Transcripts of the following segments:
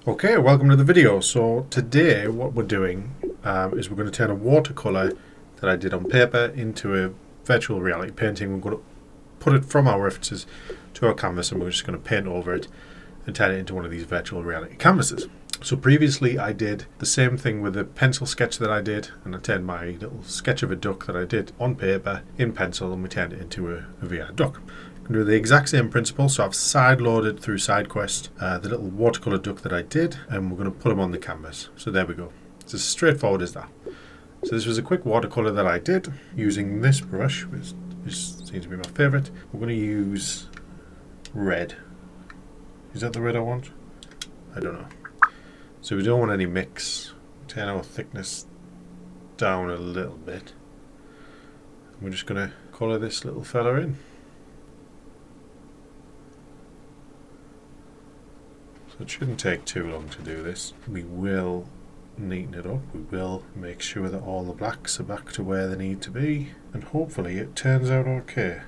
Okay, welcome to the video. So today what we're doing is we're going to turn a watercolour that I did on paper into a virtual reality painting. We're going to put it from our references to our canvas and we're just going to paint over it and turn it into one of these virtual reality canvases. So previously I did the same thing with the pencil sketch that I did, and I turned my little sketch of a duck that I did on paper in pencil and we turned it into a VR duck. I'm going to do the exact same principle, so I've side loaded through SideQuest the little watercolour duck that I did, and we're going to put them on the canvas. So there we go. It's as straightforward as that. So this was a quick watercolour that I did using this brush, which seems to be my favourite. We're going to use red. Is that the red I want? I don't know. So we don't want any mix. Turn our thickness down a little bit. We're just going to colour this little fella in. So it shouldn't take too long to do this. We will neaten it up. We will make sure that all the blacks are back to where they need to be. And hopefully it turns out okay.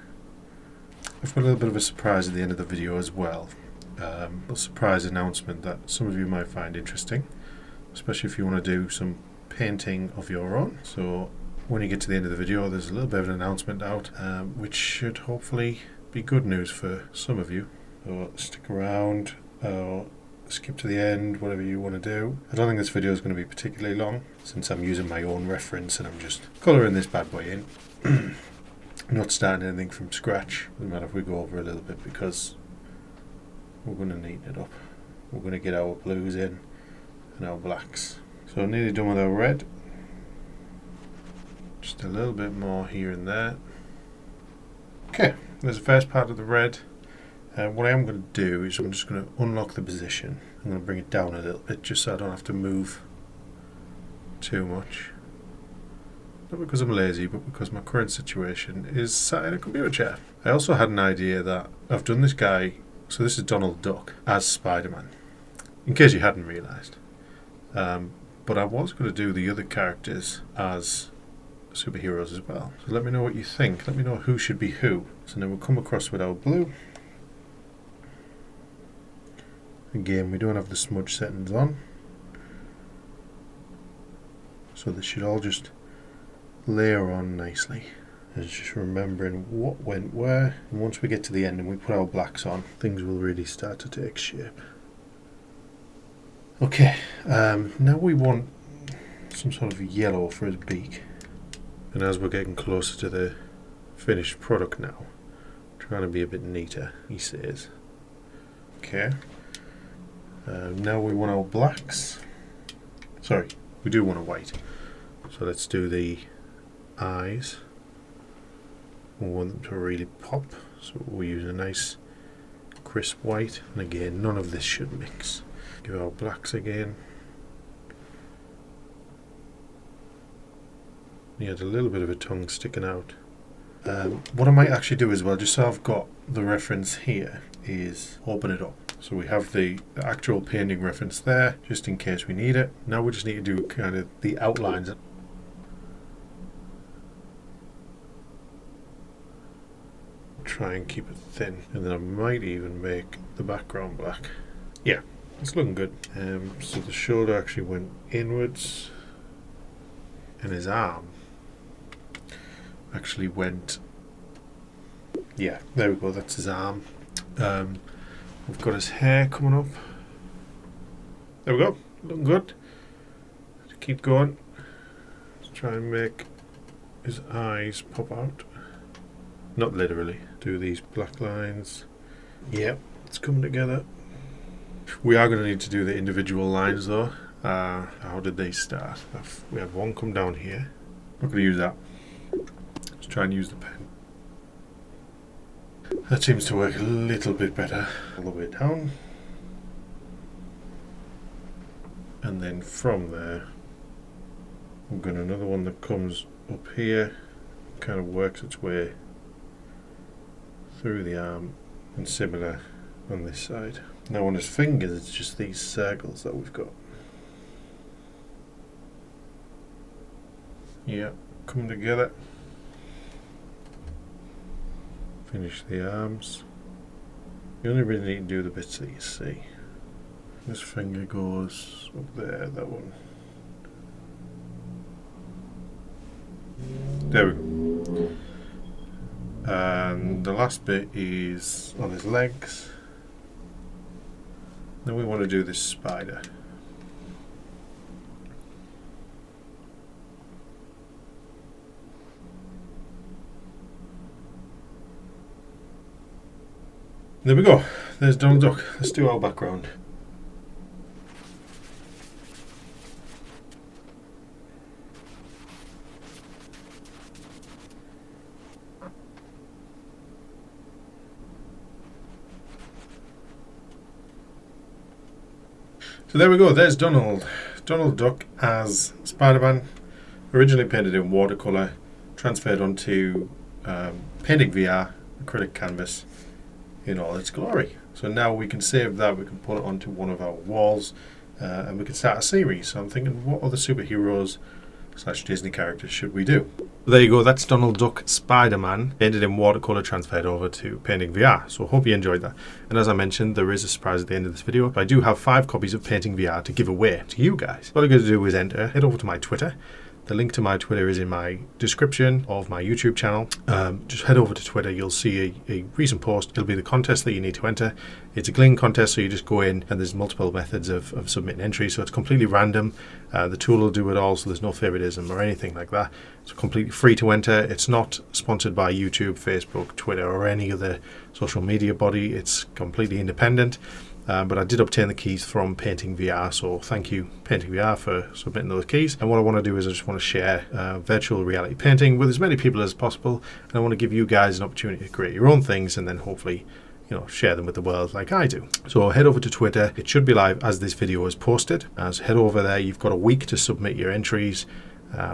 I've got a little bit of a surprise at the end of the video as well. A surprise announcement that some of you might find interesting, especially if you want to do some painting of your own. So when you get to the end of the video, there's a little bit of an announcement out, which should hopefully be good news for some of you. So stick around, skip to the end, whatever you want to do. I don't think this video is going to be particularly long, since I'm using my own reference and I'm just colouring this bad boy in. Not starting anything from scratch. Doesn't matter if we go over a little bit, because we're going to neaten it up. We're going to get our blues in and our blacks. So nearly done with our red. Just a little bit more here and there. Okay, there's the first part of the red. What I am going to do is I'm just going to unlock the position. I'm going to bring it down a little bit just so I don't have to move too much. Not because I'm lazy, but because my current situation is sat in a computer chair. I also had an idea that I've done this guy, so this is Donald Duck, as Spiderman, in case you hadn't realised. But I was going to do the other characters as superheroes as well. So let me know what you think. Let me know who should be who. So now we'll come across with our blue. Again, we don't have the smudge settings on, so this should all just layer on nicely. It's just remembering what went where, and once we get to the end and we put our blacks on, things will really start to take shape. Okay, now we want some sort of yellow for his beak, and as we're getting closer to the finished product now, trying to be a bit neater, he says. Okay. Now we want our blacks. Sorry, we do want a white. So let's do the eyes. We want them to really pop. So we use a nice crisp white. And again, none of this should mix. Give our blacks again. He had a little bit of a tongue sticking out. What I might actually do as well, just so I've got the reference here, is open it up. So we have the actual painting reference there, just in case we need it. Now we just need to do kind of the outlines. Try and keep it thin, and then I might even make the background black. Yeah, it's looking good. So the shoulder actually went inwards, and his arm actually went, yeah, there we go, that's his arm. We've got his hair coming up. There we go, looking good. Let's keep going. Let's try and make his eyes pop out. Not literally. Do these black lines. Yep, it's coming together. We are going to need to do the individual lines though. How did they start? We have one come down here. Not going to use that. Let's try and use the pen. That seems to work a little bit better. All the way down. And then from there, we've got another one that comes up here, kind of works its way through the arm, and similar on this side. Now on his fingers, it's just these circles that we've got. Yeah, come together. Finish the arms. You only really need to do the bits that you see. This finger goes up there, that one. There we go. And the last bit is on his legs. Then we want to do this spider. There we go. There's Donald Duck. Let's do our background. So there we go. There's Donald Duck as Spider-Man. Originally painted in watercolour, transferred onto painting VR, acrylic canvas in all its glory. So now we can save that, we can put it onto one of our walls, and we can start a series. So I'm thinking, what other superheroes / Disney characters should we do? There you go, that's Donald Duck Spider-Man, painted in watercolour, transferred over to Painting VR. So hope you enjoyed that. And as I mentioned, there is a surprise at the end of this video. I do have 5 copies of Painting VR to give away to you guys. What I'm going to do is head over to my Twitter. The link to my Twitter is in my description of my YouTube channel. Just head over to Twitter, you'll see a recent post. It'll be the contest that you need to enter. It's a gling contest, so you just go in and there's multiple methods of submitting entries, so it's completely random. The tool will do it all, so there's no favoritism or anything like that. It's completely free to enter. It's not sponsored by YouTube, Facebook, Twitter or any other social media body. It's completely independent. But I did obtain the keys from Painting VR, so thank you Painting VR for submitting those keys. And what I want to do is I just want to share virtual reality painting with as many people as possible, and I want to give you guys an opportunity to create your own things and then hopefully, you know, share them with the world like I do. So head over to Twitter. It should be live as this video is posted. So head over there. You've got a week to submit your entries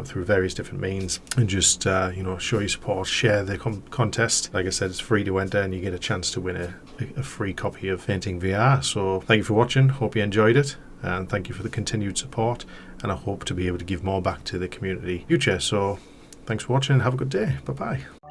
through various different means, and just show your support, share the contest. Like I said, it's free to enter and you get a chance to win a free copy of Painting VR. So thank you for watching, hope you enjoyed it, and thank you for the continued support, and I hope to be able to give more back to the community in the future. So thanks for watching, have a good day, bye bye.